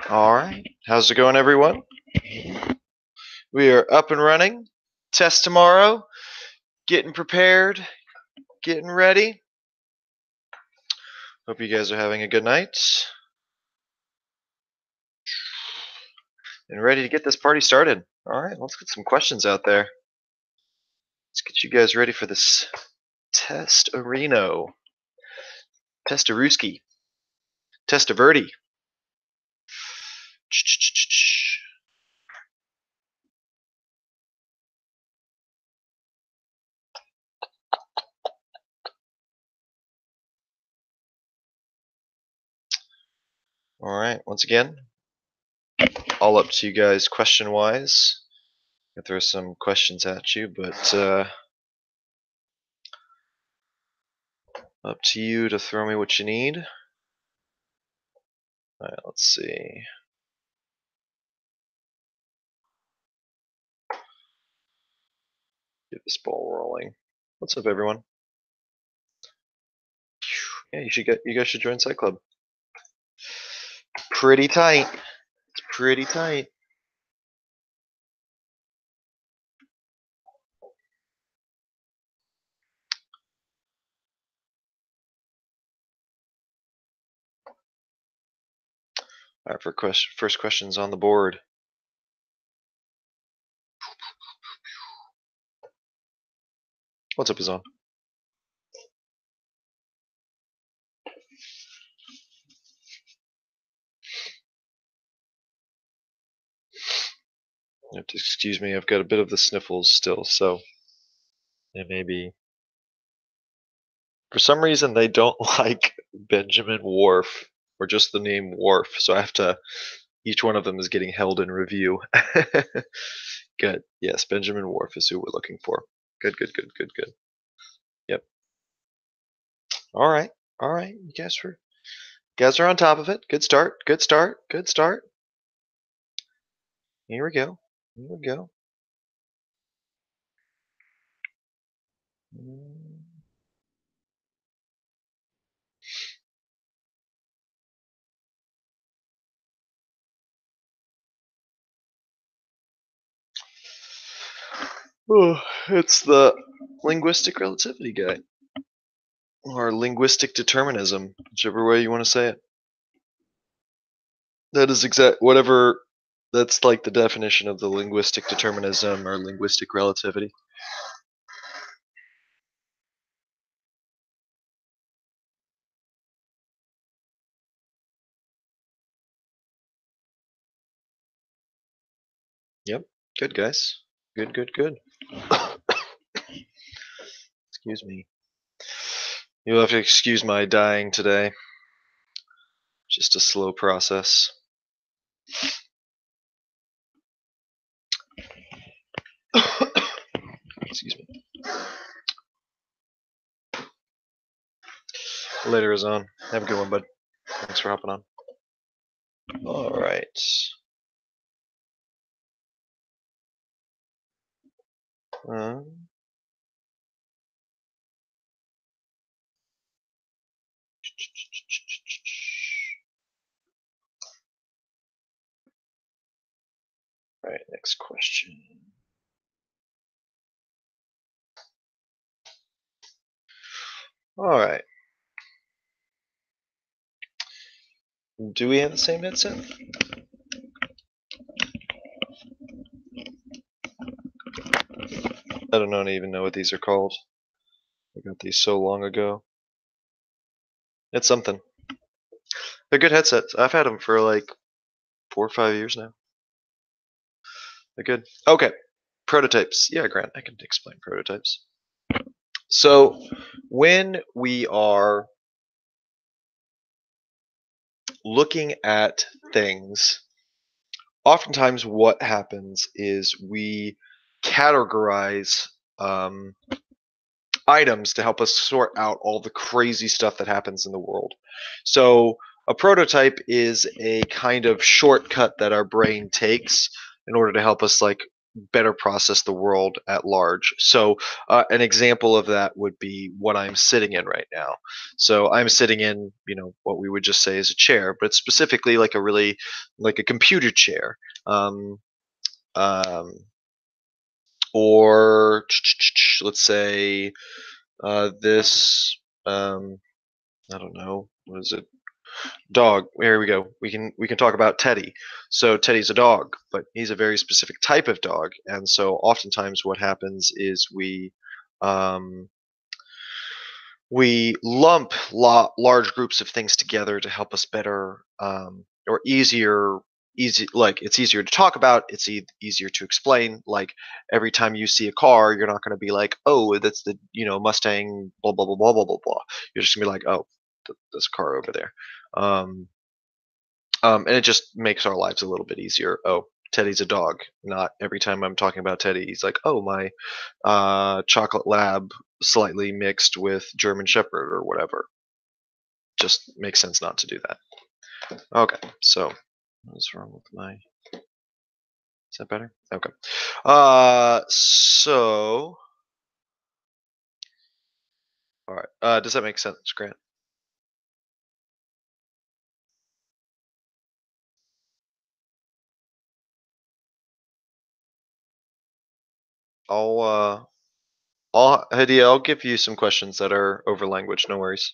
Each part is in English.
All right. How's it going, everyone? We are up and running. Test tomorrow. Getting prepared. Getting ready. Hope you guys are having a good night. And ready to get this party started. All right, let's get some questions out there. Let's get you guys ready for this test-a-reno. Test-a-rooski. Test-a-verdi. All right, once again, all up to you guys question-wise. I'm gonna throw some questions at you, but up to you to throw me what you need. All right, let's see. Get this ball rolling. What's up, everyone? Yeah, you guys should join Site Club. Pretty tight. It's pretty tight. All right, for first questions on the board. What's up, Azan? You have to excuse me, I've got a bit of the sniffles still, so it may be. For some reason, they don't like Benjamin Wharf, or just the name Wharf, so I have to. Each one of them is getting held in review. Good. Yes, Benjamin Wharf is who we're looking for. Good. Yep. All right. You guys are on top of it. Good start. Here we go. Oh, it's the linguistic relativity guy. Or linguistic determinism, whichever way you want to say it. That is whatever, that's like the definition of the linguistic determinism or linguistic relativity. Yep, good guys. Good. Excuse me. You'll have to excuse my dying today. Just a slow process. Excuse me. Later is on. Have a good one, bud. Thanks for hopping on. All right. All right, next question. All right. Do we have the same headset? I don't even know what these are called. I got these so long ago. It's something. They're good headsets. I've had them for like 4 or 5 years now. They're good. Okay. Prototypes. Yeah, Grant, I can explain prototypes. So when we are looking at things, oftentimes what happens is we categorize items to help us sort out all the crazy stuff that happens in the world. So a prototype is a kind of shortcut that our brain takes in order to help us like better process the world at large. So an example of that would be what I'm sitting in right now. So I'm sitting in, what we would just say is a chair, but specifically like a really like a computer chair. Um, um, or let's say this I don't know, what is it, dog. Here we go. We can talk about Teddy. So Teddy's a dog, but he's a very specific type of dog, and so oftentimes what happens is um, we lump large groups of things together to help us better or easy, like it's easier to talk about, it's easier to explain. Like every time you see a car, you're not going to be like, oh, that's the Mustang blah blah blah blah blah blah blah. You're just going to be like, oh, this car over there. um, and it just makes our lives a little bit easier. Oh, Teddy's a dog. Not every time I'm talking about Teddy, he's like, oh, my chocolate lab slightly mixed with German Shepherd or whatever. Just makes sense not to do that. Okay, so what's wrong with my? Is that better? Okay. So all right. Does that make sense, Grant? I'll Hadi, I'll give you some questions that are over language. No worries.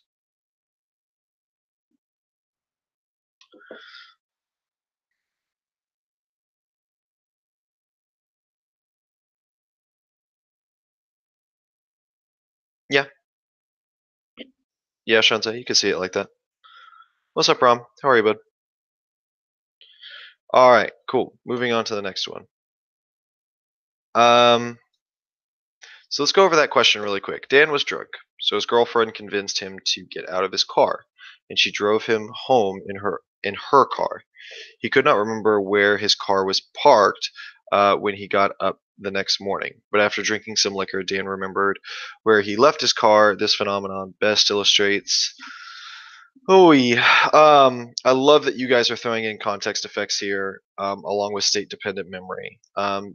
Yeah, yeah, Shante, you can see it like that. What's up, Rom? How are you, bud? All right, cool. Moving on to the next one. Um, so let's go over that question really quick. Dan was drunk, so his girlfriend convinced him to get out of his car, and she drove him home in her car. He could not remember where his car was parked when he got up the next morning, but after drinking some liquor, Dan remembered where he left his car. This phenomenon best illustrates. Oh, yeah. I love that you guys are throwing in context effects here, along with state-dependent memory.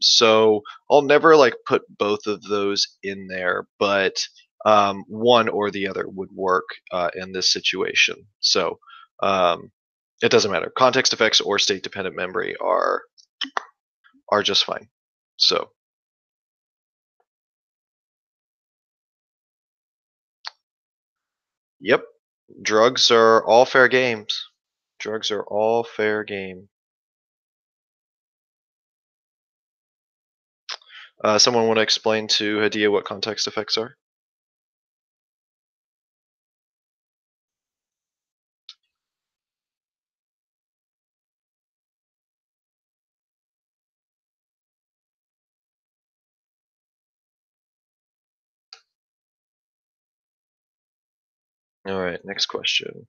So I'll never like put both of those in there, but one or the other would work in this situation. So um, it doesn't matter. Context effects or state-dependent memory are just fine. So yep, drugs are all fair games. Drugs are all fair game. Someone want to explain to Hadia what context effects are? All right, next question.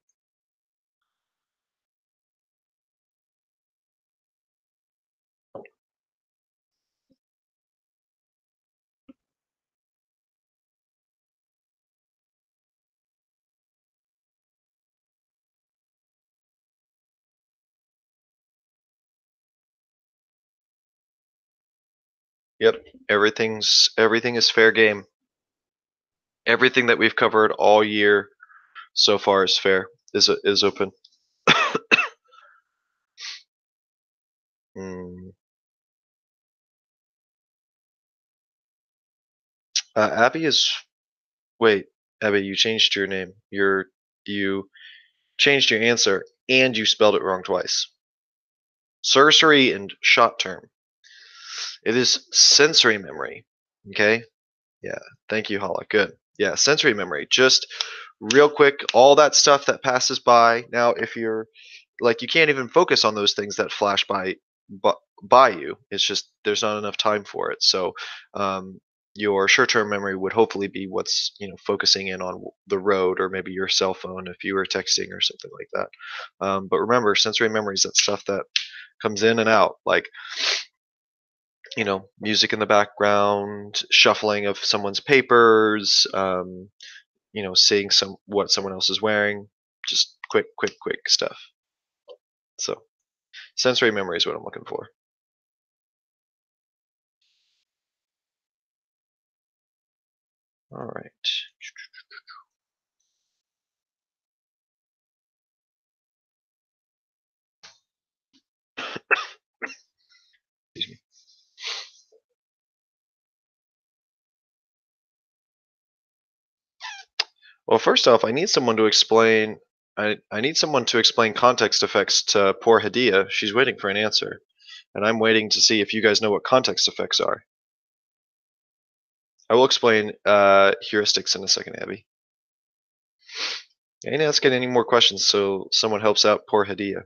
Yep, everything is fair game. Everything that we've covered all year so far is fair. Is open. Hmm. Abby is. Wait, Abby, you changed your name. You changed your answer and you spelled it wrong twice. Sorcery and short term. It is sensory memory. Okay. Yeah. Thank you, Hala. Good. Yeah, sensory memory. Just real quick, all that stuff that passes by. Now, if you're like, you can't even focus on those things that flash by you. It's just there's not enough time for it. So, your short-term memory would hopefully be what's focusing in on the road or maybe your cell phone if you were texting or something like that. But remember, sensory memory is that stuff that comes in and out, like music in the background, shuffling of someone's papers, seeing what someone else is wearing, just quick stuff. So sensory memory is what I'm looking for. All right. Excuse me. Well, first off, I need someone to explain. I need someone to explain context effects to poor Hadia. She's waiting for an answer, and I'm waiting to see if you guys know what context effects are. I will explain heuristics in a second, Abby. I ain't asking any more questions, so someone helps out poor Hadia.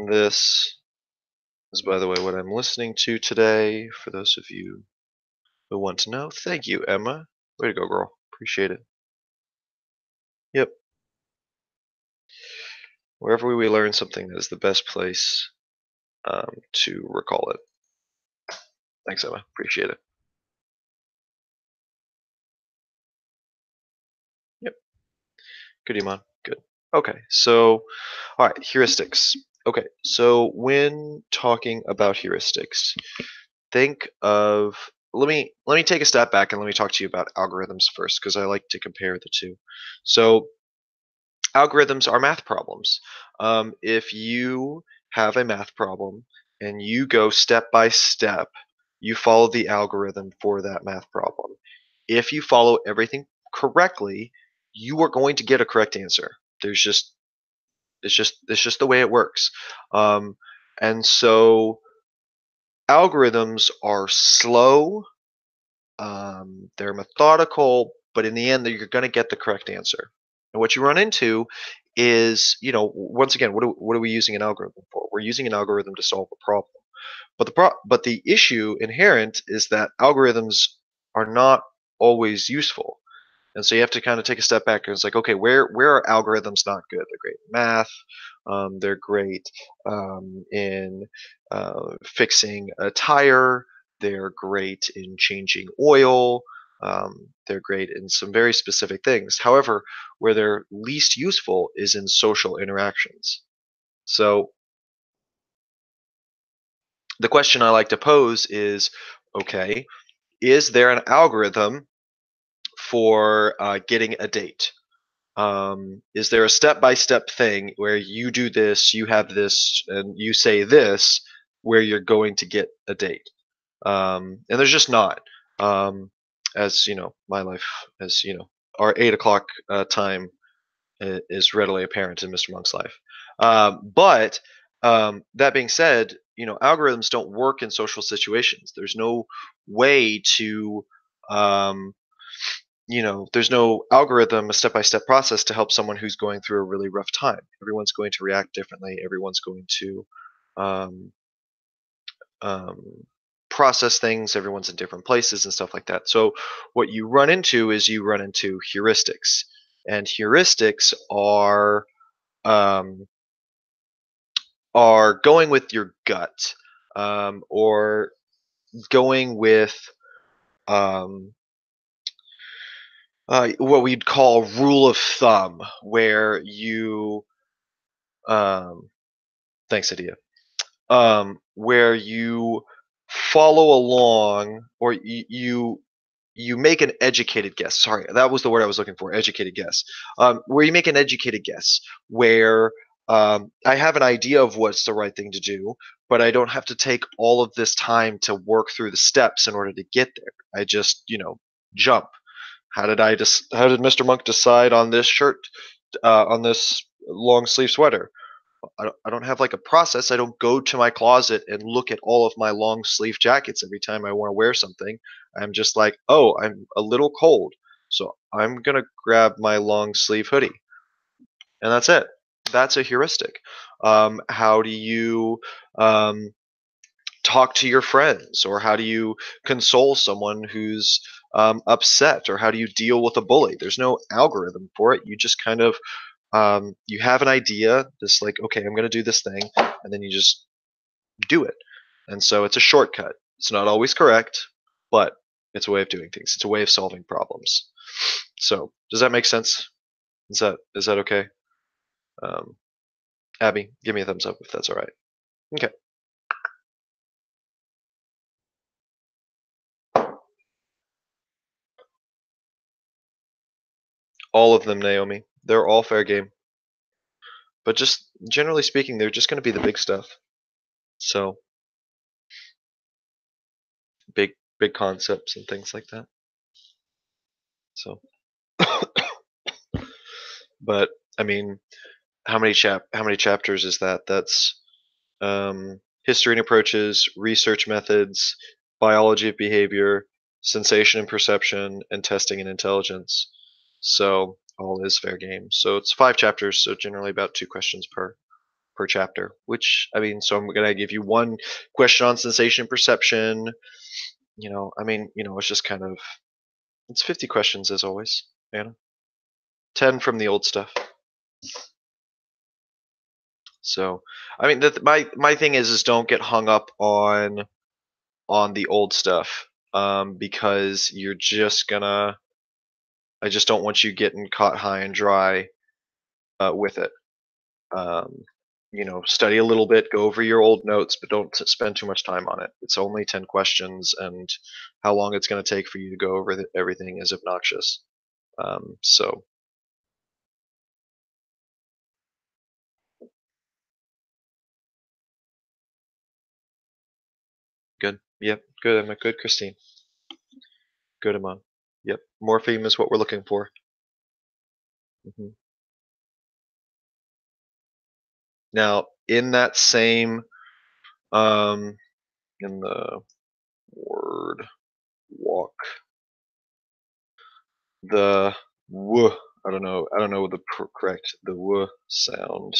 This is, by the way, what I'm listening to today. For those of you who want to know, thank you, Emma. Way to go, girl. Appreciate it. Yep. Wherever we learn something, that is the best place to recall it. Thanks, Emma. Appreciate it. Yep. Good, Iman. Good. Okay, so, all right, heuristics. Okay, so when talking about heuristics, think of let me take a step back and let me talk to you about algorithms first because I like to compare the two. So algorithms are math problems. If you have a math problem and you go step by step, you follow the algorithm for that math problem. If you follow everything correctly, you are going to get a correct answer. There's just it's just the way it works. And so algorithms are slow, they're methodical, but in the end, you're going to get the correct answer. And what you run into is, once again, what are we using an algorithm for? We're using an algorithm to solve a problem. But the issue inherent is that algorithms are not always useful. And so you have to kind of take a step back and it's like, okay, where are algorithms not good? They're great in math. They're great in fixing a tire. They're great in changing oil. They're great in some very specific things. However, where they're least useful is in social interactions. So the question I like to pose is, okay, is there an algorithm for getting a date? Is there a step-by-step thing where you do this, you have this, and you say this, where you're going to get a date? And there's just not. As you know, my life, as you know, our 8 o'clock time is readily apparent in Mr. Monk's life. But that being said, algorithms don't work in social situations. There's no way to um, there's no algorithm, a step-by-step process to help someone who's going through a really rough time. Everyone's going to react differently. Everyone's going to um, um, process things. Everyone's in different places and stuff like that. So what you run into is you run into heuristics, and heuristics um, are going with your gut, or going with um, what we'd call rule of thumb, where you thanks, Adia, where you follow along, or you make an educated guess. Sorry, that was the word I was looking for. Educated guess. Where you make an educated guess, where I have an idea of what's the right thing to do, but I don't have to take all of this time to work through the steps in order to get there. I just, jump. How did Mr. Monk decide on this shirt, on this long sleeve sweater? I don't have like a process. I don't go to my closet and look at all of my long sleeve jackets every time I want to wear something. I'm just like, oh, I'm a little cold, so I'm gonna grab my long sleeve hoodie, and that's it. That's a heuristic. How do you talk to your friends, or how do you console someone who's upset, or how do you deal with a bully? There's no algorithm for it. You just kind of you have an idea, this like, okay, I'm going to do this thing, and then you just do it. And so it's a shortcut. It's not always correct, but it's a way of doing things. It's a way of solving problems. So does that make sense? Is that okay? Um, Abby, give me a thumbs up if that's all right. Okay. All of them, Naomi. They're all fair game. But just generally speaking, they're just going to be the big stuff. So big concepts and things like that. So, but I mean, how many chapters is that? That's history and approaches, research methods, biology of behavior, sensation and perception, and testing and intelligence. So all is fair game. So it's 5 chapters. So generally about 2 questions per chapter. Which I mean, so I'm gonna give you 1 question on sensation and perception. I mean, it's just kind of it's 50 questions as always, Anna. 10 from the old stuff. So, I mean, my thing is don't get hung up on the old stuff, because you're just gonna. I just don't want you getting caught high and dry with it. Um, study a little bit, go over your old notes, but don't spend too much time on it. It's only 10 questions, and how long it's going to take for you to go over everything is obnoxious. So good. Yep. Good, Emma. Good, Christine. Good, Emma. Yep. Morpheme is what we're looking for. hmm Now, in that same, in the word walk, the w, I don't know the correct, the w sound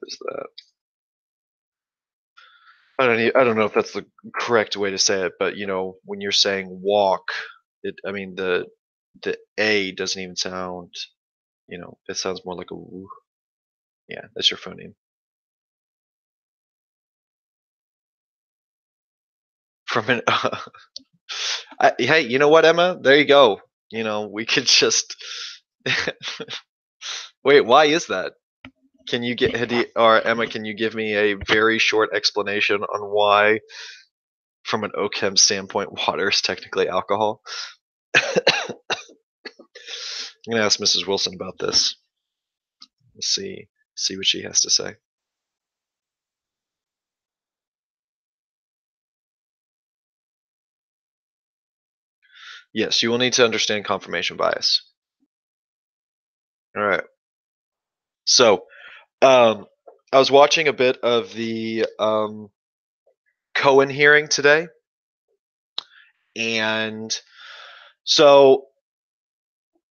is that. I don't know if that's the correct way to say it, but when you're saying walk, I mean the a doesn't even sound, it sounds more like a w. Yeah, that's your phoneme. From an hey, you know what, Emma? There you go. We could just wait. Why is that? Can you get Hadi or Emma? Can you give me a very short explanation on why, from an OChem standpoint, water is technically alcohol? I'm gonna ask Mrs. Wilson about this. Let's see what she has to say. Yes, you will need to understand confirmation bias. All right. So, I was watching a bit of the Cohen hearing today, and so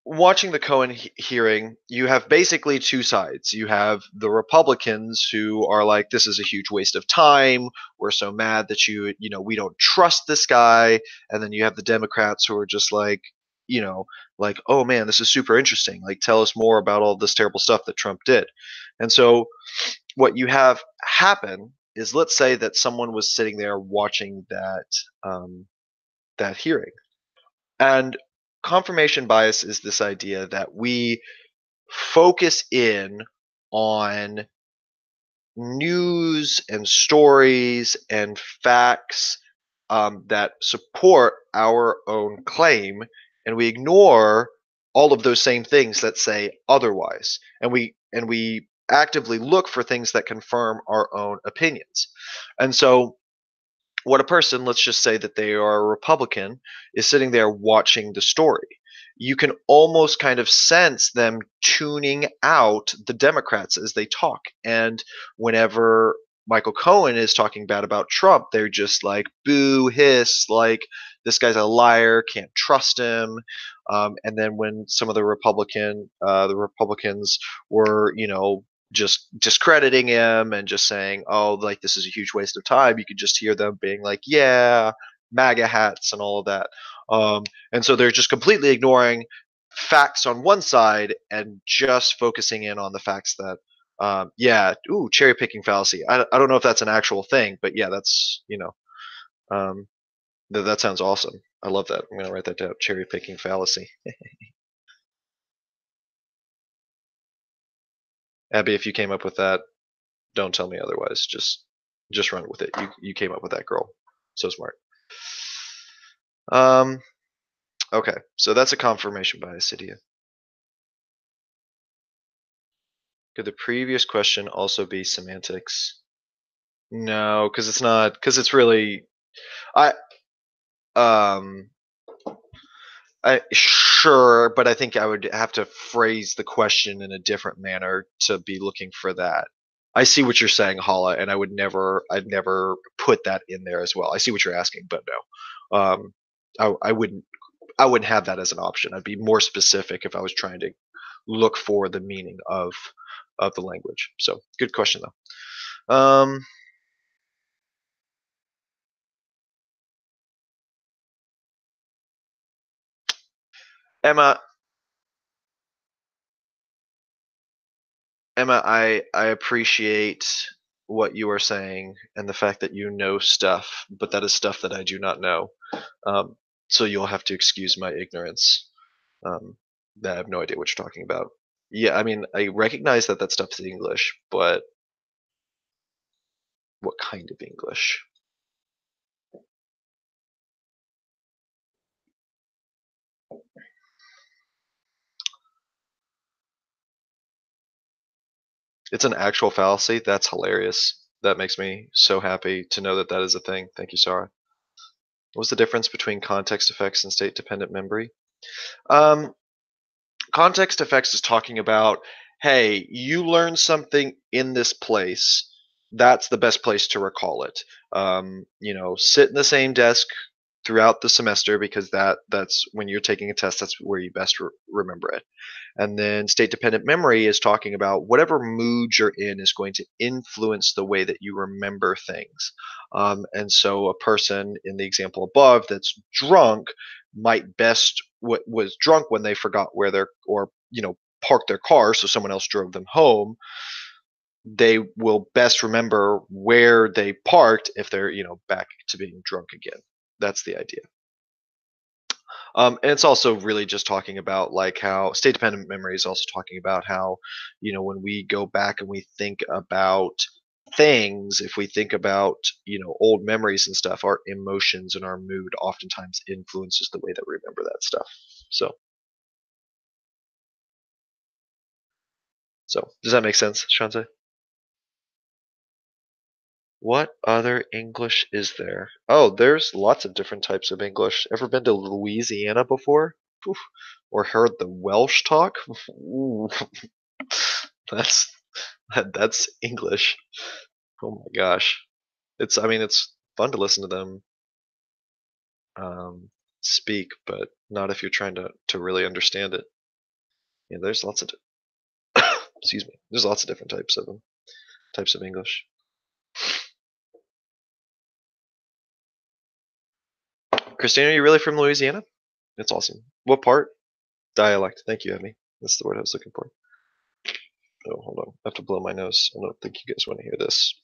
watching the Cohen hearing, you have basically 2 sides. You have the Republicans who are like, "This is a huge waste of time. We're so mad that we don't trust this guy." And then you have the Democrats who are just like, "Oh man, this is super interesting. Like, tell us more about all this terrible stuff that Trump did." And so, what you have happen is, let's say that someone was sitting there watching that hearing, and confirmation bias is this idea that we focus in on news and stories and facts that support our own claim, and we ignore all of those same things that say otherwise, and we actively look for things that confirm our own opinions. And so what a person, let's just say that they are a Republican, is sitting there watching the story, you can almost kind of sense them tuning out the Democrats as they talk. And whenever Michael Cohen is talking bad about Trump, they're just like, boo, hiss, like, this guy's a liar, can't trust him. And then when some of the Republicans were, just discrediting him and just saying, oh, like this is a huge waste of time. You could just hear them being like, yeah, MAGA hats and all of that. And so they're just completely ignoring facts on one side and just focusing in on the facts that, yeah, cherry picking fallacy. I don't know if that's an actual thing, but yeah, that's, that sounds awesome. I love that. I'm going to write that down. Cherry picking fallacy. Abby, if you came up with that, don't tell me otherwise. Just run with it. You came up with that, girl. So smart. Okay, so that's a confirmation bias, Cydia. Could the previous question also be semantics? No, because it's not. Because it's really, I sure, but I think I would have to phrase the question in a different manner to be looking for that. I see what you're saying, Hala, and I'd never put that in there as well. I see what you're asking, but no, I wouldn't have that as an option. I'd be more specific if I was trying to look for the meaning of the language. So good question though. Emma, I appreciate what you are saying and the fact that you know stuff, but that is stuff that I do not know. So you'll have to excuse my ignorance. That I have no idea what you're talking about. Yeah, I mean, I recognize that that stuff is English, but what kind of English? It's an actual fallacy. That's hilarious. That makes me so happy to know that that is a thing. Thank you, Sarah. What's the difference between context effects and state-dependent memory? Um, Context effects is talking about, hey, you learned something in this place. That's the best place to recall it. Sit in the same desk throughout the semester because that's when you're taking a test. That's where you best remember it. And then state dependent memory is talking about whatever mood you're in is going to influence the way that you remember things. And so a person in the example above that's drunk might best was drunk when they forgot where they're or parked their car, so someone else drove them home. They will best remember where they parked if they're back to being drunk again. That's the idea. And it's also really just talking about like how state dependent memory is also talking about how, when we go back and we think about things, if we think about, old memories and stuff, our emotions and our mood oftentimes influences the way that we remember that stuff. So does that make sense, Shantae? What other English is there? Oh, there's lots of different types of English. Ever been to Louisiana before? Oof. Or heard the Welsh talk? Ooh. That's that's English. Oh my gosh. It's fun to listen to them speak, but not if you're trying to really understand it. Yeah, there's lots of excuse me. There's lots of different types of them, types of English. Christina, are you really from Louisiana? That's awesome. What part? Dialect. Thank you, Emmy. That's the word I was looking for. Oh, hold on. I have to blow my nose. I don't think you guys want to hear this.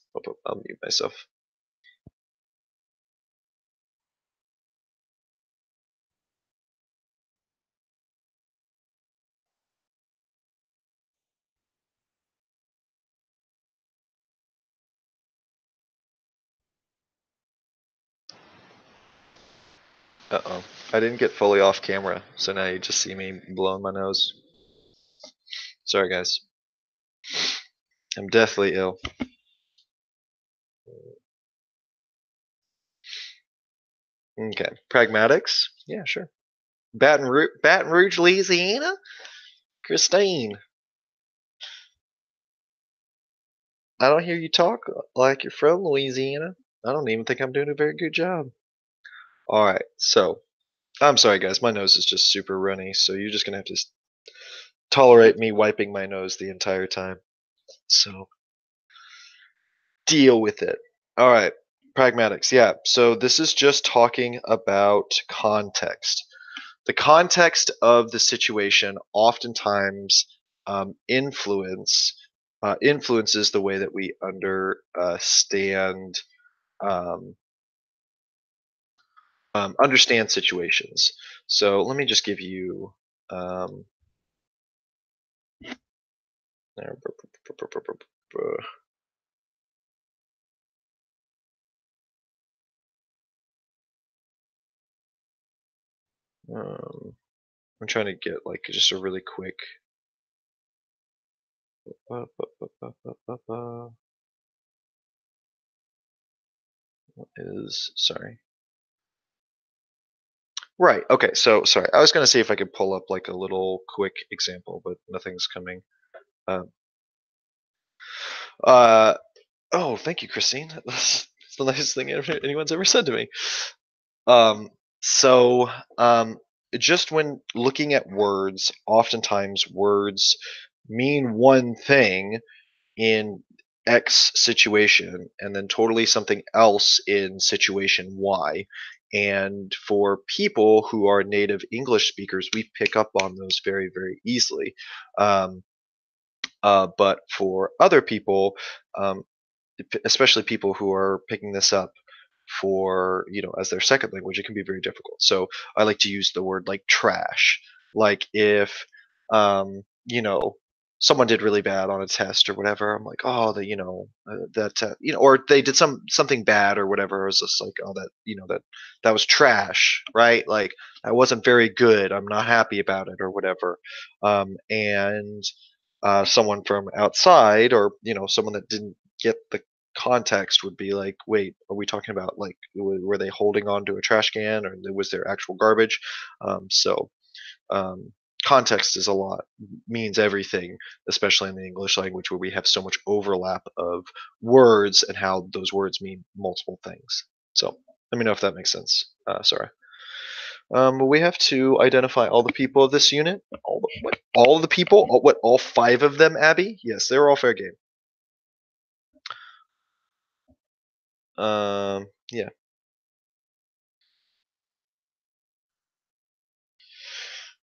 I'll mute myself. Uh-oh. I didn't get fully off camera, so now you just see me blowing my nose. Sorry, guys. I'm deathly ill. Okay. Pragmatics? Yeah, sure. Baton Rouge, Louisiana? Christine, I don't hear you talk like you're from Louisiana. I don't even think I'm doing a very good job. Alright, so, I'm sorry, guys. My nose is just super runny, so you're just gonna have to tolerate me wiping my nose the entire time. So deal with it. All right, pragmatics. Yeah. So this is just talking about context. The context of the situation oftentimes influences the way that we um, understand situations. So let me just give you. Um, um, I'm trying to get like just a really quick. Is sorry. Right. Okay. So sorry. I was going to see if I could pull up like a little quick example, but nothing's coming. Um, uh, oh, thank you, Christine. That's the nicest thing anyone's ever said to me. Um, so um, just when looking at words, oftentimes words mean one thing in X situation and then totally something else in situation Y. And for people who are native English speakers, we pick up on those very, very easily. Um, but for other people, um, especially people who are picking this up for as their second language, it can be very difficult. So I like to use the word like trash. Like if someone did really bad on a test or whatever, I'm like, oh, or they did something bad or whatever. I was just like, oh, that was trash, right? Like that wasn't very good. I'm not happy about it or whatever. And someone from outside, or someone that didn't get the context, would be like, wait, are we talking about like were they holding on to a trash can, or was there actual garbage? So um, context is a lot, means everything, especially in the English language where we have so much overlap of words and how those words mean multiple things. So let me know if that makes sense, Sarah. We have to identify all the people of this unit. All of the people? All 5 of them, Abby? Yes, they were all fair game. Yeah.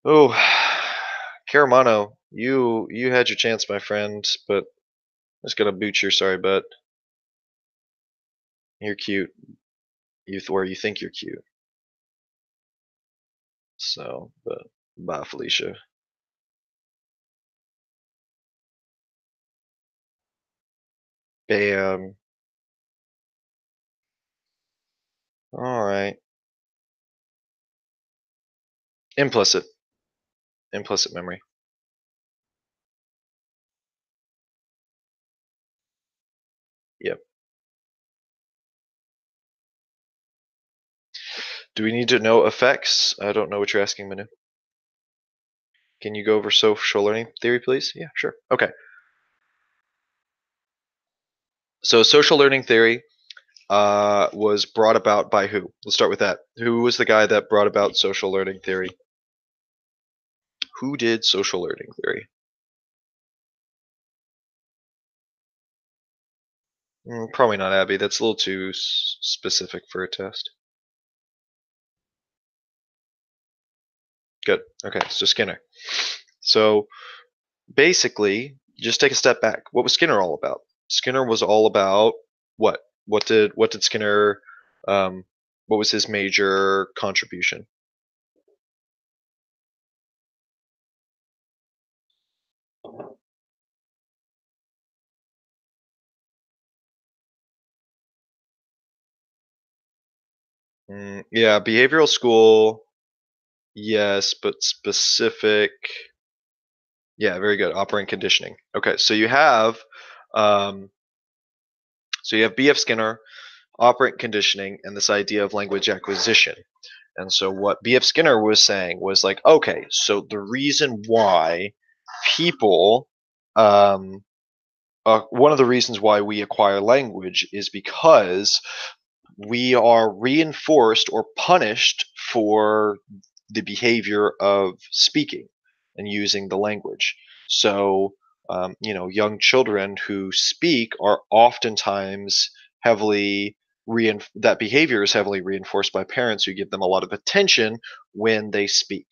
Oh, Caramano, you had your chance, my friend, but I'm just gonna boot your sorry butt. You're cute. Where you think you're cute. So, but bye, Felicia. Bam. All right. Implicit. Implicit memory. Yep. Do we need to know effects? I don't know what you're asking, Manu. Can you go over social learning theory, please? Yeah, sure. Okay. So social learning theory was brought about by who? Let's start with that. Who was the guy that brought about social learning theory? Who did social learning theory? Probably not Abby. That's a little too specific for a test. Good. Okay, so Skinner. So basically, just take a step back. What was Skinner all about? Skinner was all about what? What did Skinner? Um, what was his major contribution? Yeah, behavioral school. Yes, but specific. Yeah, very good. Operant conditioning. Okay, um, so you have B.F. Skinner, operant conditioning, and this idea of language acquisition. And so what B.F. Skinner was saying was like, okay, so the reason why people, one of the reasons why we acquire language is because we are reinforced or punished for the behavior of speaking and using the language. So Young children who speak are oftentimes heavily that behavior is heavily reinforced by parents who give them a lot of attention when they speak.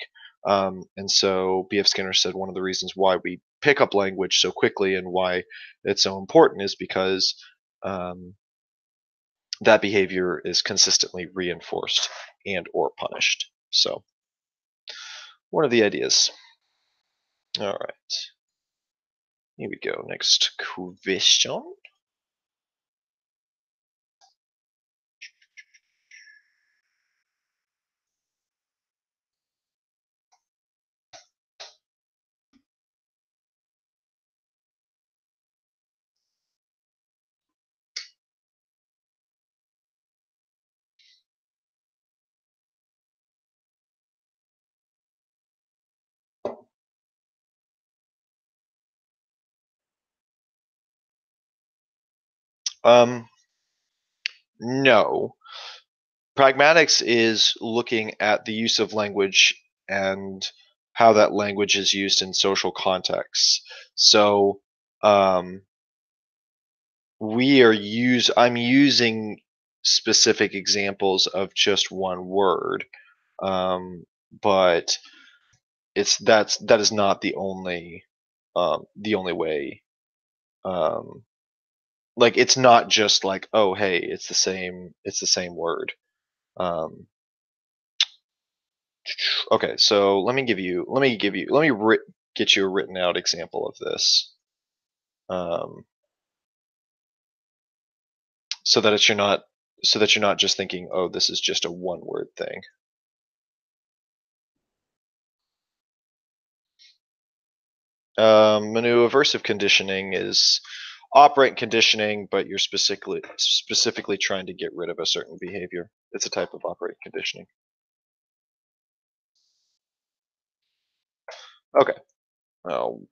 And so B.F. Skinner said one of the reasons why we pick up language so quickly and why it's so important is because um, that behavior is consistently reinforced and or punished. So one of the ideas. All right. Here we go. Next question. No. Pragmatics is looking at the use of language and how that language is used in social contexts. So um, I'm using specific examples of just one word, but that is not the only way. Like it's not just like, oh hey, it's the same word. Um, okay, so get you a written out example of this, um, so that you're not just thinking, oh, this is just a one word thing. Manu aversive conditioning is operant conditioning, but you're specifically trying to get rid of a certain behavior. It's a type of operant conditioning. Okay. Oh,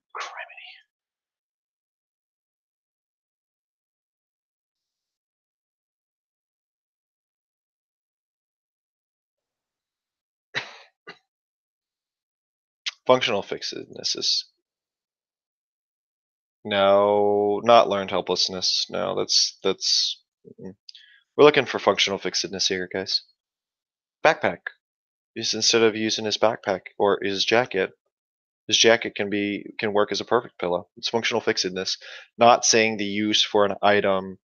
functional fixedness is no, not learned helplessness. No, that's. We're looking for functional fixedness here, guys. Backpack. Instead of using his backpack or his jacket can work as a perfect pillow. It's functional fixedness, not saying the use for an item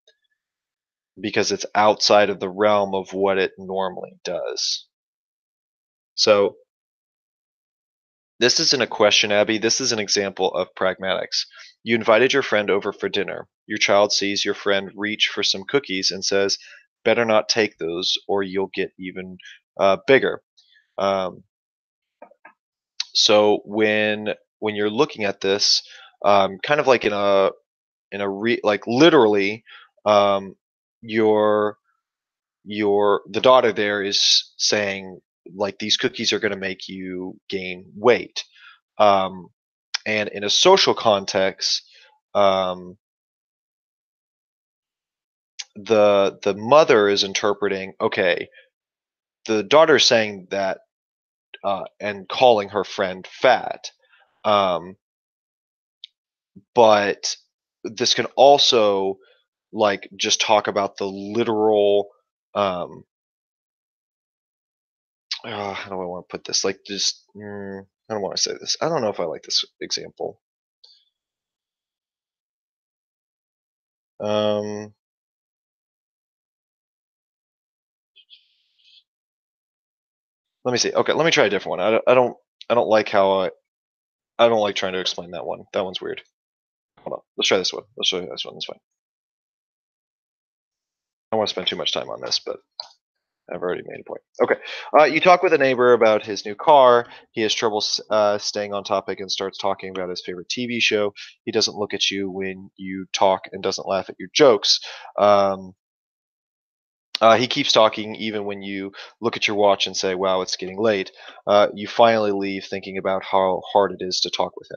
because it's outside of the realm of what it normally does. So this isn't a question, Abby. This is an example of pragmatics. You invited your friend over for dinner. Your child sees your friend reach for some cookies and says, "Better not take those, or you'll get even bigger." Um, so when you're looking at this, kind of like like literally, um, your the daughter there is saying like these cookies are going to make you gain weight. Um, and in a social context, um, the mother is interpreting, okay, the daughter is saying that and calling her friend fat, um, but this can also like just talk about the literal how do I want to put this, like just I don't want to say this, I don't know if I like this example. um Let me see. Okay, let me try a different one. I don't like how I don't like trying to explain that one. That one's weird. Hold on. Let's try this one. Let's try this one. That's fine. I don't want to spend too much time on this, but I've already made a point. Okay. You talk with a neighbor about his new car. He has trouble staying on topic and starts talking about his favorite TV show. He doesn't look at you when you talk and doesn't laugh at your jokes. He keeps talking even when you look at your watch and say, wow, it's getting late. You finally leave thinking about how hard it is to talk with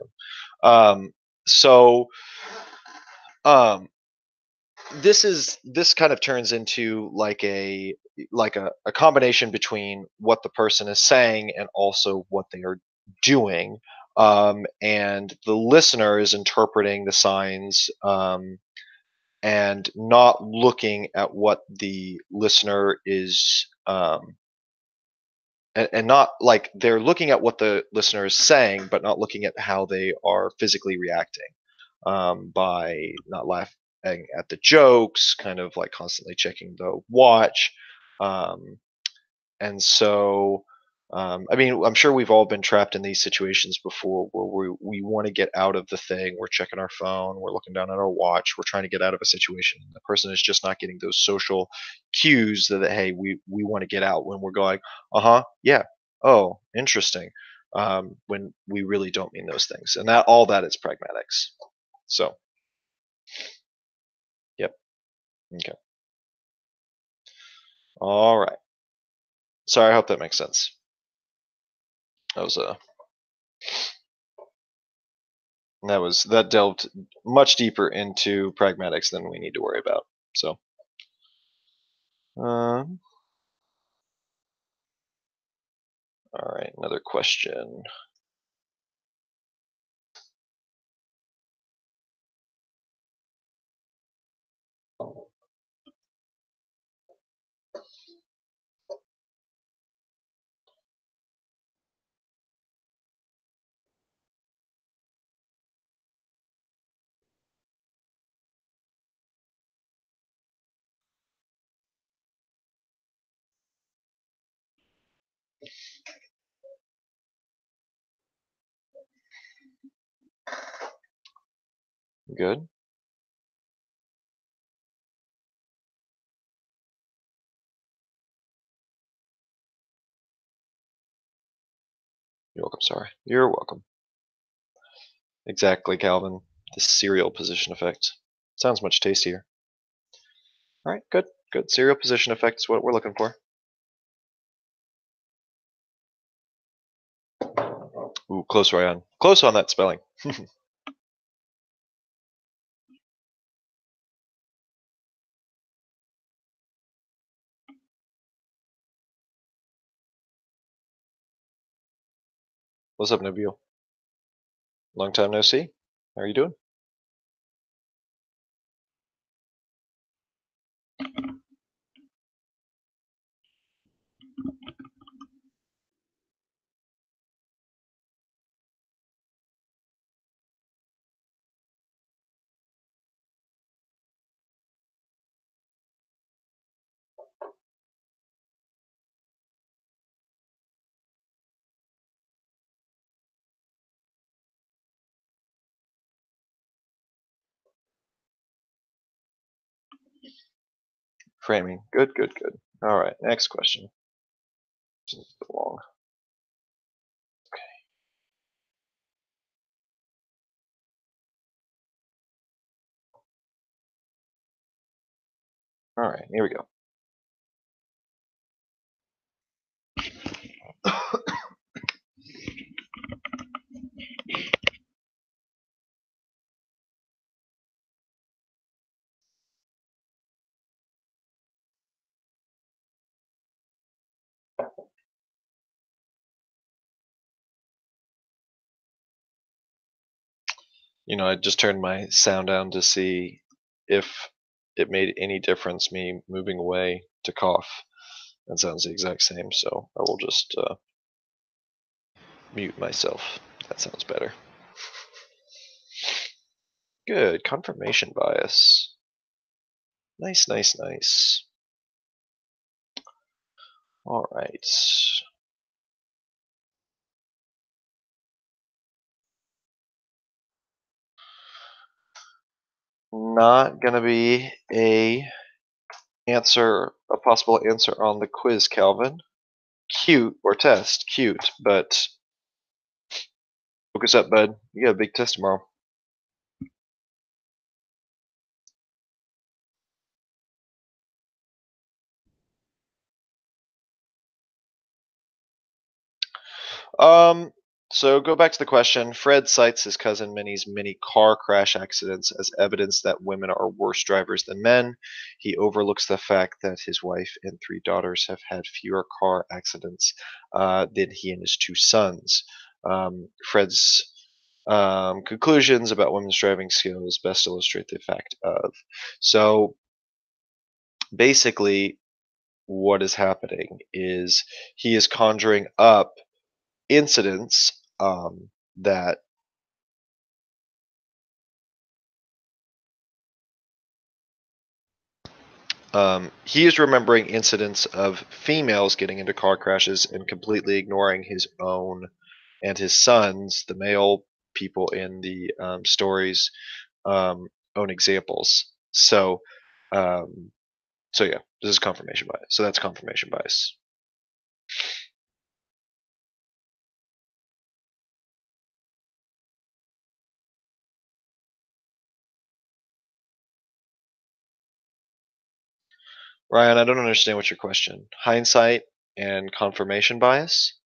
him. So um, this kind of turns into like a combination between what the person is saying and also what they are doing. and the listener is interpreting the signs, and not looking at what the listener is, and not like they're looking at what the listener is saying, but not looking at how they are physically reacting, by not laughing at the jokes, kind of like constantly checking the watch. Um, and so, I mean, I'm sure we've all been trapped in these situations before where we want to get out of the thing. We're checking our phone, we're looking down at our watch, we're trying to get out of a situation. The person is just not getting those social cues that, hey, we want to get out, when we're going, yeah, oh, interesting. When we really don't mean those things. And that all that is pragmatics. So, yep. Okay. All right. Sorry, I hope that makes sense. That was a that delved much deeper into pragmatics than we need to worry about. So, all right, another question. Good. You're welcome. Sorry. You're welcome. Exactly, Calvin. The serial position effect sounds much tastier. All right, good. Good. Serial position effect is what we're looking for. Ooh, close, Ryan. Close on that spelling. What's up, Nabil? Long time no see. How are you doing? Framing. Good, good, good. All right, next question. This is a bit long. All right, here we go. I just turned my sound down to see if it made any difference me moving away to cough. That sounds the exact same, so I will just mute myself. That sounds better. Good. Confirmation bias. Nice, nice, nice. All right. Not gonna be a possible answer on the quiz, Calvin. Cute or test, cute, but focus up, bud. You got a big test tomorrow. Um, so go back to the question. Fred cites his cousin Minnie's many car crash accidents as evidence that women are worse drivers than men. He overlooks the fact that his wife and 3 daughters have had fewer car accidents than he and his 2 sons. Fred's conclusions about women's driving skills best illustrate the effect of. So basically, what is happening is he is conjuring up incidents that he is remembering incidents of females getting into car crashes and completely ignoring his own and his son's, the male people in the stories, own examples. Um, so yeah, this is confirmation bias. So that's confirmation bias. Ryan, I don't understand what's your question. Hindsight and confirmation bias?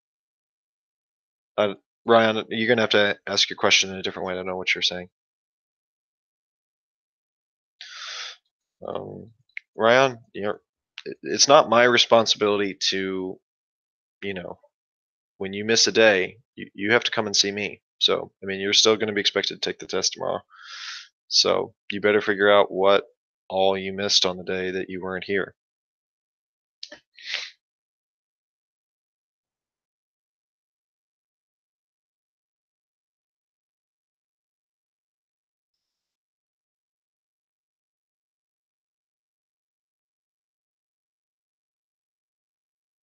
Uh, Ryan, you're gonna have to ask your question in a different way. I don't know what you're saying. Um, Ryan, it's not my responsibility to, you know, when you miss a day, you have to come and see me. So, I mean, you're still going to be expected to take the test tomorrow. So, you better figure out what all you missed on the day that you weren't here.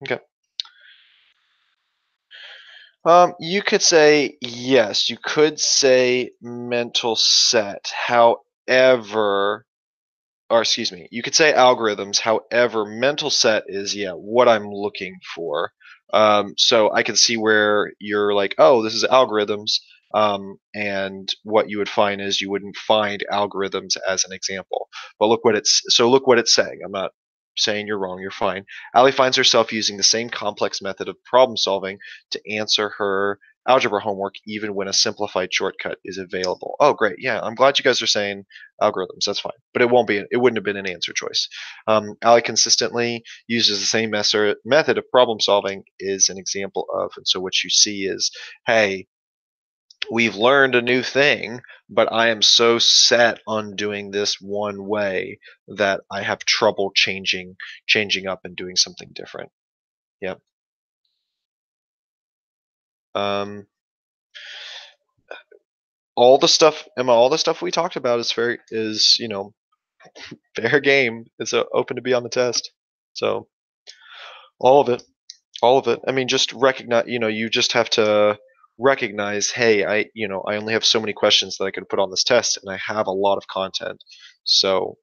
Okay. You could say yes. You could say mental set. However, or excuse me, you could say algorithms. However, mental set is what I'm looking for. So I can see where you're like, oh, this is algorithms. And what you would find is you wouldn't find algorithms as an example. But look what it's saying. I'm not saying you're wrong. You're fine. Allie finds herself using the same complex method of problem solving to answer her algebra homework, even when a simplified shortcut is available. Oh, great. Yeah, I'm glad you guys are saying algorithms. That's fine, but it wouldn't have been an answer choice. Ali consistently uses the same method of problem solving is an example of, and so what you see is, hey, we've learned a new thing, but I am so set on doing this one way that I have trouble changing up and doing something different. Yep. Um, all the stuff we talked about is fair game. It's open to be on the test. So all of it, all of it. I mean, just recognize. You just have to recognize. Hey, I only have so many questions that I can put on this test, and I have a lot of content. So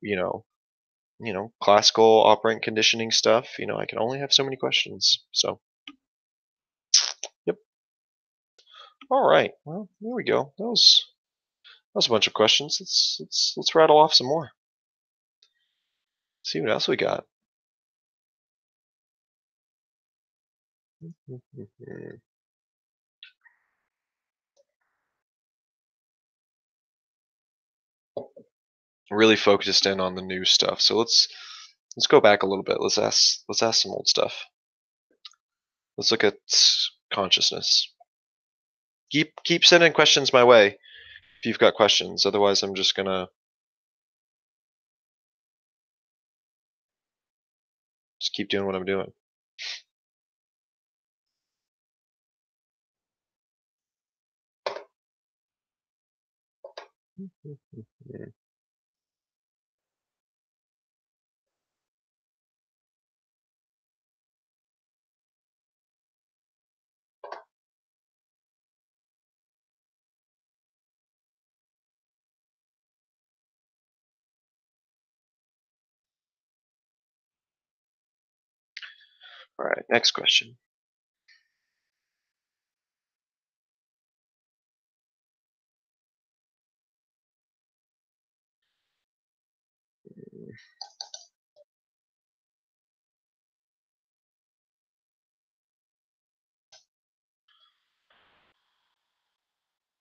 classical operant conditioning stuff. I can only have so many questions. So yep. All right. Well, there we go. That was a bunch of questions. Let's rattle off some more. See what else we got. Really focused in on the new stuff. So let's go back a little bit. Let's ask some old stuff. Let's look at consciousness. Keep sending questions my way if you've got questions. Otherwise, I'm just gonna just keep doing what I'm doing. All right, next question.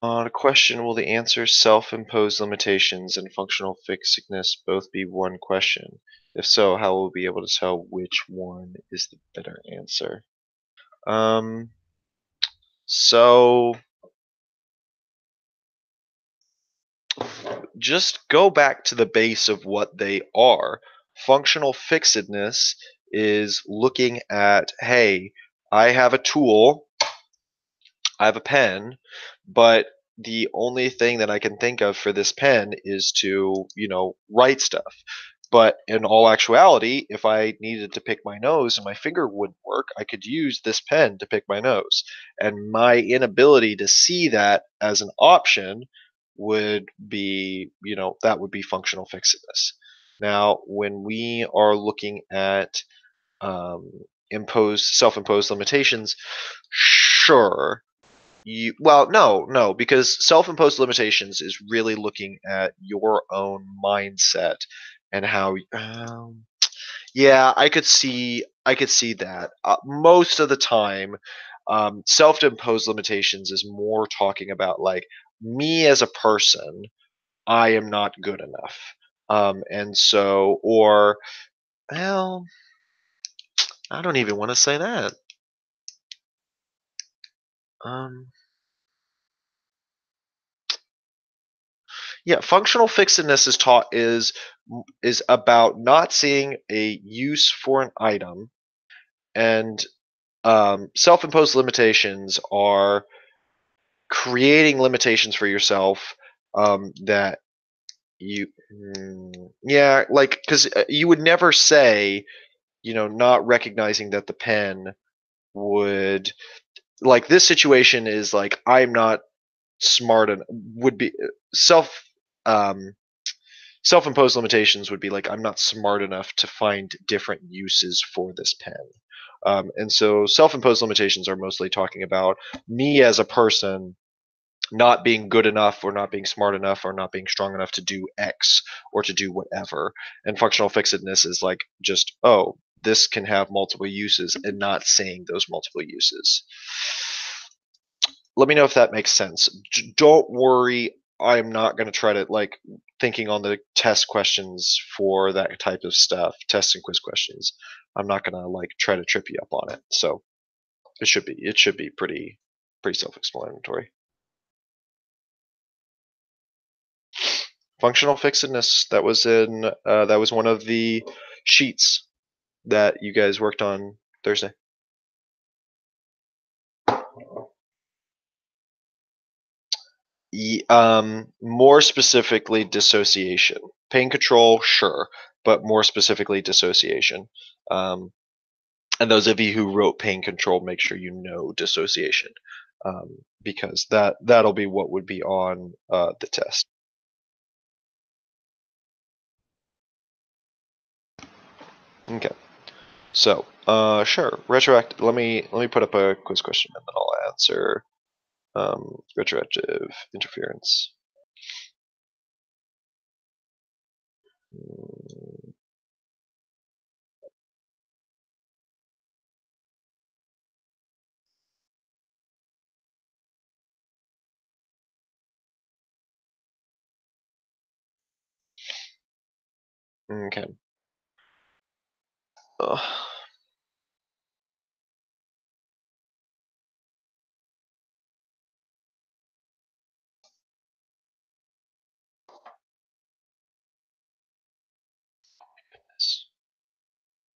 On a question, will the answer self-imposed limitations and functional fixedness both be one question? If so, how will we be able to tell which one is the better answer? Um, So just go back to the base of what they are. Functional fixedness is looking at, hey, I have a tool, I have a pen, but the only thing that I can think of for this pen is to, write stuff. But in all actuality, if I needed to pick my nose and my finger wouldn't work, I could use this pen to pick my nose. And my inability to see that as an option would be, that would be functional fixedness. Now, when we are looking at um, self-imposed limitations, sure, no, because self-imposed limitations is really looking at your own mindset and how. Yeah, I could see that. Most of the time, self-imposed limitations is more talking about like me as a person. I am not good enough, and so, or well, I don't even want to say that. Um, Yeah, functional fixedness is about not seeing a use for an item, and self-imposed limitations are creating limitations for yourself that yeah, like because you would never say, not recognizing that the pen would like this situation is like I'm not smart and would be self um self-imposed limitations would be like I'm not smart enough to find different uses for this pen. And so self-imposed limitations are mostly talking about me as a person not being good enough or not being smart enough or not being strong enough to do X or to do whatever. And functional fixedness is like just, oh, this can have multiple uses and not saying those multiple uses. Let me know if that makes sense. Don't worry, I'm not going to try to like thinking on the test questions for that type of stuff, test and quiz questions. I'm not going to like try to trip you up on it. So it should be pretty self-explanatory. Functional fixedness, that was one of the sheets that you guys worked on Thursday. More specifically, dissociation. Pain control, sure, but more specifically, dissociation. Um, and those of you who wrote pain control, make sure you know dissociation, because that'll be what would be on the test. Okay, so sure, retroactive. Let me put up a quiz question and then I'll answer. Retroactive interference. Mm, Okay. Ugh.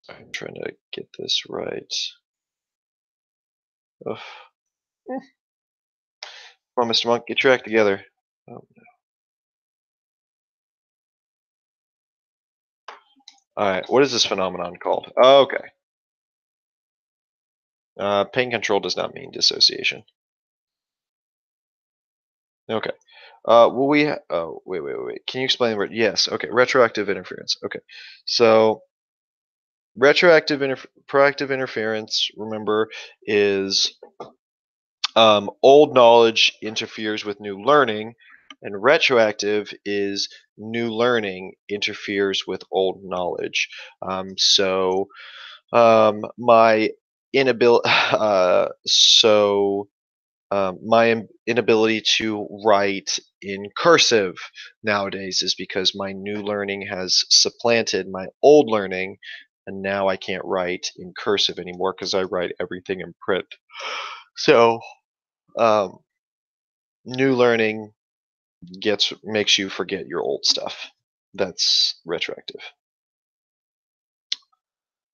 I'm trying to get this right. Ugh. Come on, Mr. Monk, get your act together. Oh, all right, what is this phenomenon called? Oh, okay. Pain control does not mean dissociation. Okay. Well, oh, wait. Can you explain the word? Yes. Okay. Retroactive interference. Okay. So proactive interference, remember, is old knowledge interferes with new learning, and retroactive is new learning interferes with old knowledge. So my inability, my inability to write in cursive nowadays is because my new learning has supplanted my old learning, and now I can't write in cursive anymore because I write everything in print. So New learning makes you forget your old stuff. That's retroactive.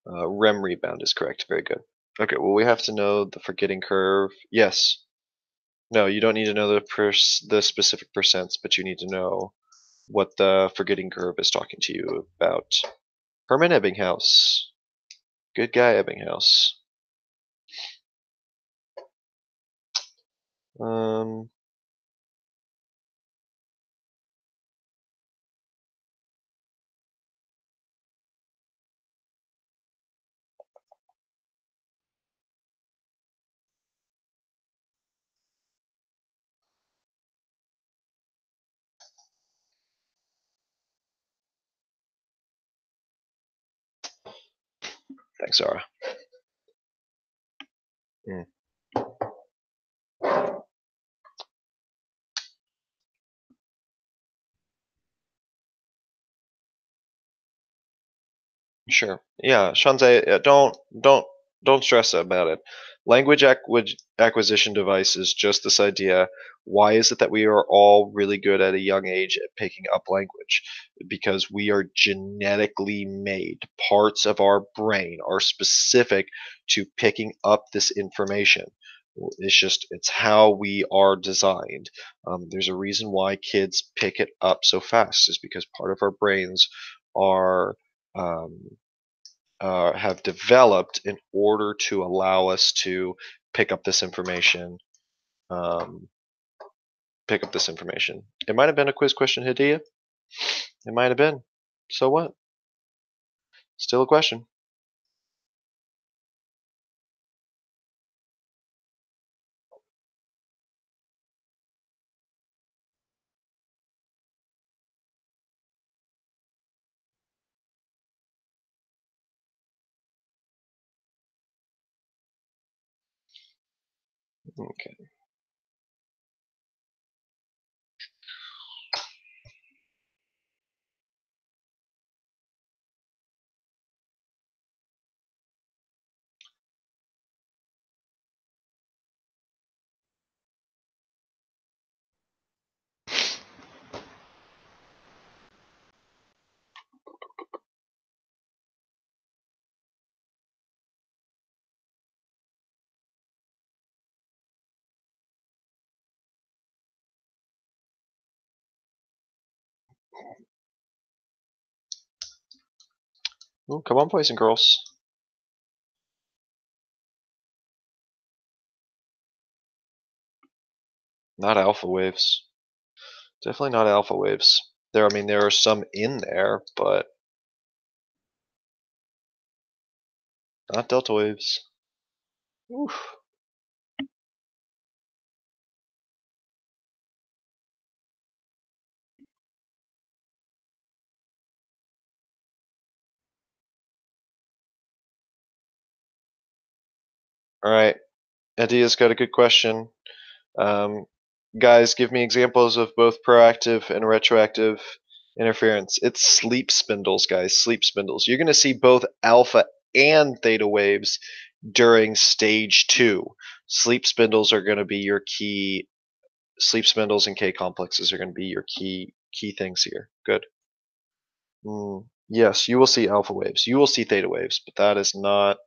REM rebound is correct. Very good. Okay, well, we have to know the forgetting curve. Yes. No, you don't need to know the specific percents, but you need to know what the forgetting curve is talking to you about. Herman Ebbinghaus. Good guy, Ebbinghaus. Thanks, Zara. Mm. Sure. Yeah, Shanzai, don't stress about it. Language acquisition device is just this idea. Why is it that we are all really good at a young age at picking up language? Because we are genetically made. Parts of our brain are specific to picking up this information. It's how we are designed. There's a reason why kids pick it up so fast, is because part of our brains are um, have developed in order to allow us to pick up this information. Um, pick up this information. It might have been a quiz question, Hadiya. It might have been. So what? Still a question. Okay. Ooh, come on, boys and girls. Not alpha waves. Definitely not alpha waves. I mean, there are some in there, but not delta waves. Oof. All right. Adia's got a good question. Um, guys, give me examples of both proactive and retroactive interference. It's sleep spindles, guys. Sleep spindles. You're going to see both alpha and theta waves during stage 2. Sleep spindles are going to be your key. Sleep spindles and K complexes are going to be your key things here. Good. Yes, you will see alpha waves. You will see theta waves, but that is not.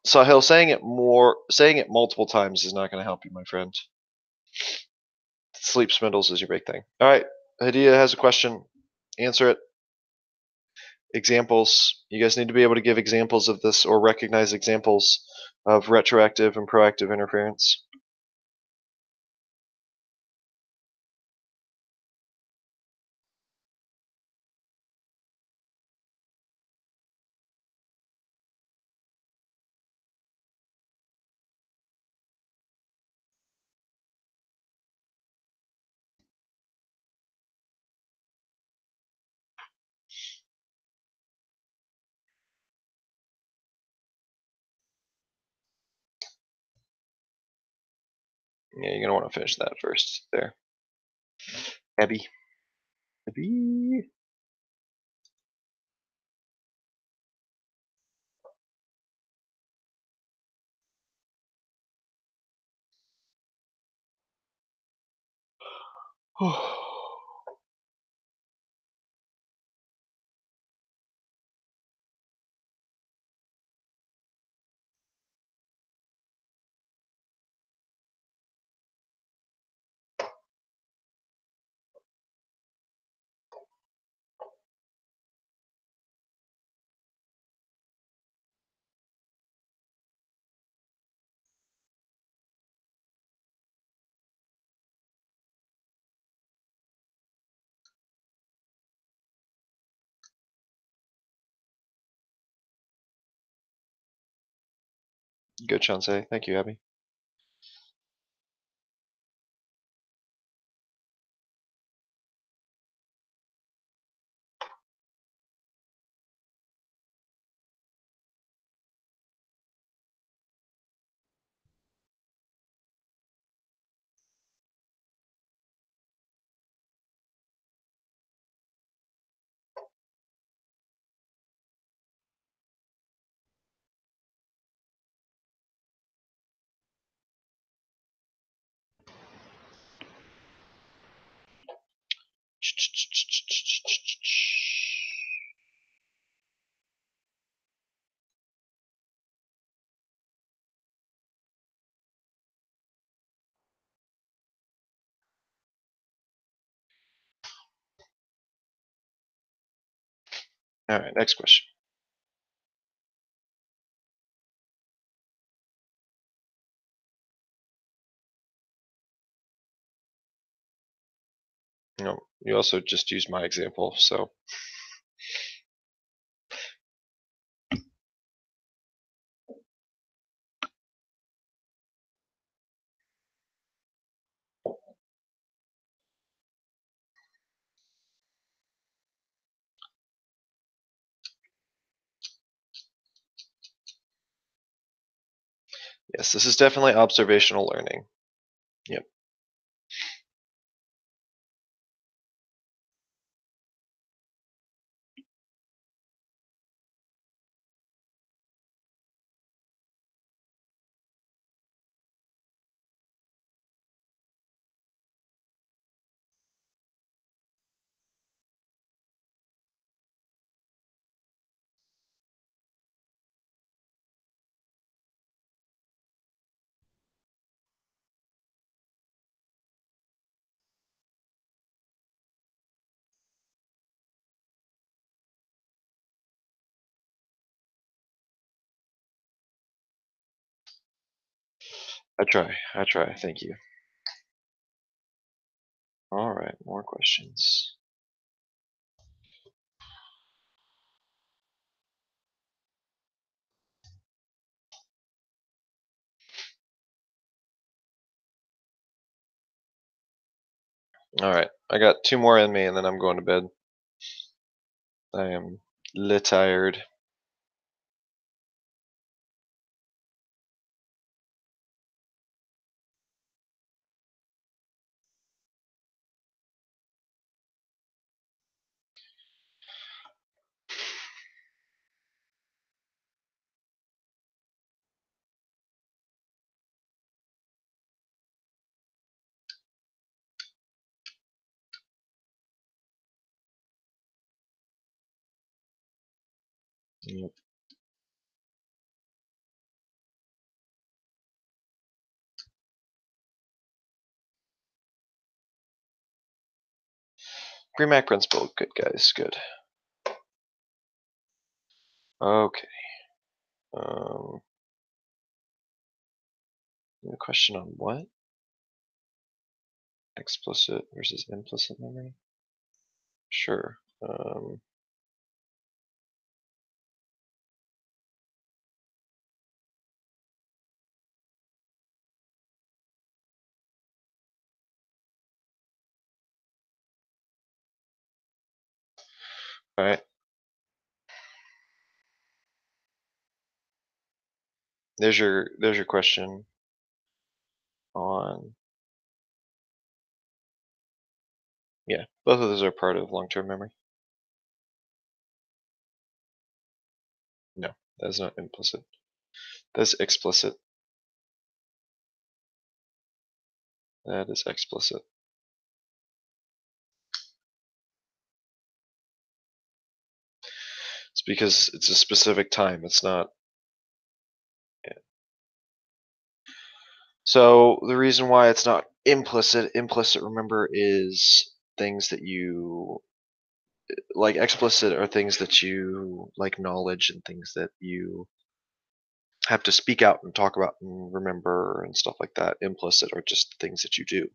Sahil, saying it multiple times is not going to help you, my friend. Sleep spindles is your big thing. All right, Hadia has a question. Answer it. Examples. You guys need to be able to give examples of this or recognize examples of retroactive and proactive interference. Yeah, you're going to want to finish that first there. Abby. Abby. Good, Chansei. Thank you, Abby. All right, next question. No, you also just used my example, so. Yes, this is definitely observational learning. Yep. I try, thank you. All right, more questions. All right, I got 2 more in me and then I'm going to bed. I am lit tired. Yep. Pre-Mac principle, good guys, good. Okay. A question on what? Explicit versus implicit memory? Sure. All right. There's your question on. Yeah, both of those are part of long-term memory. No, that's not implicit. That's explicit. That is explicit. It's because it's a specific time. It's not. Yeah. So the reason why it's not implicit, remember, is things that you like. Explicit are things that you like, knowledge and things that you have to speak out and talk about and remember and stuff like that. Implicit are just things that you do.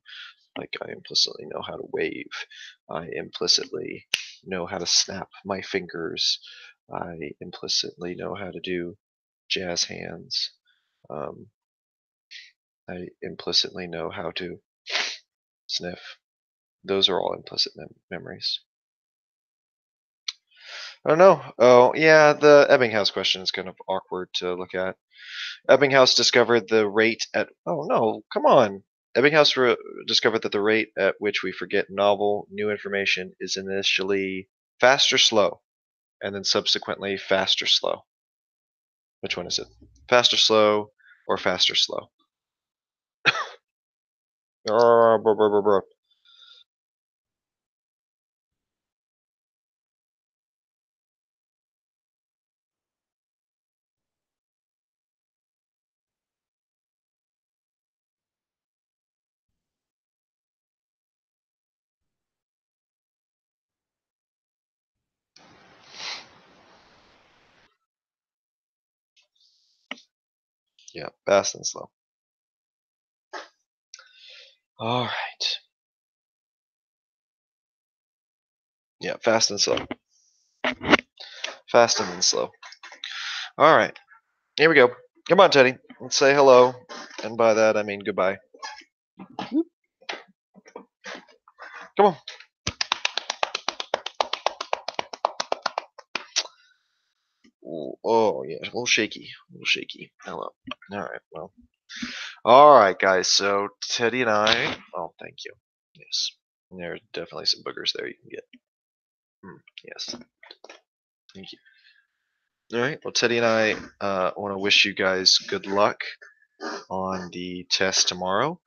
Like, I implicitly know how to wave. I implicitly know how to snap my fingers. I implicitly know how to do jazz hands. I implicitly know how to sniff. Those are all implicit memories. I don't know. Oh, yeah, the Ebbinghaus question is kind of awkward to look at. Ebbinghaus discovered the rate at. Oh, no, come on. Ebbinghaus discovered that the rate at which we forget novel, new information is initially fast or slow, and then subsequently fast or slow. Which one is it? Fast or slow, or fast or slow? Yeah, fast and slow. All right. Yeah, fast and slow. Fast and then slow. All right. Here we go. Come on, Teddy. Let's say hello. And by that, I mean goodbye. Come on. Ooh, oh, yeah. A little shaky. A little shaky. Hello. All right. Well. All right, guys. So, Teddy and I. Oh, thank you. Yes. There are definitely some boogers there you can get. Yes. Thank you. All right. Well, Teddy and I want to wish you guys good luck on the test tomorrow.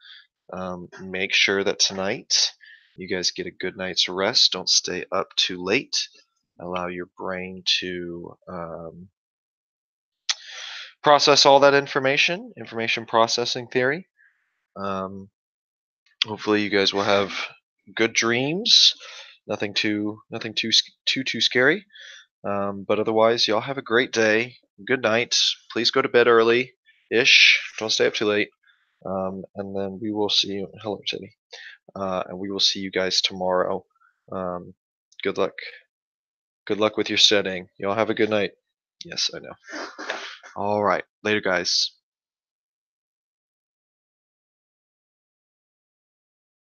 Make sure that tonight you guys get a good night's rest. Don't stay up too late. Allow your brain to process all that information processing theory. Hopefully you guys will have good dreams. Nothing too scary. But otherwise, y'all have a great day. Good night. Please go to bed early ish. Don't stay up too late. And then we will see you. Hello, Teddy. And we will see you guys tomorrow. Good luck. Good luck with your studying. Y'all have a good night. Yes, I know. All right. Later, guys.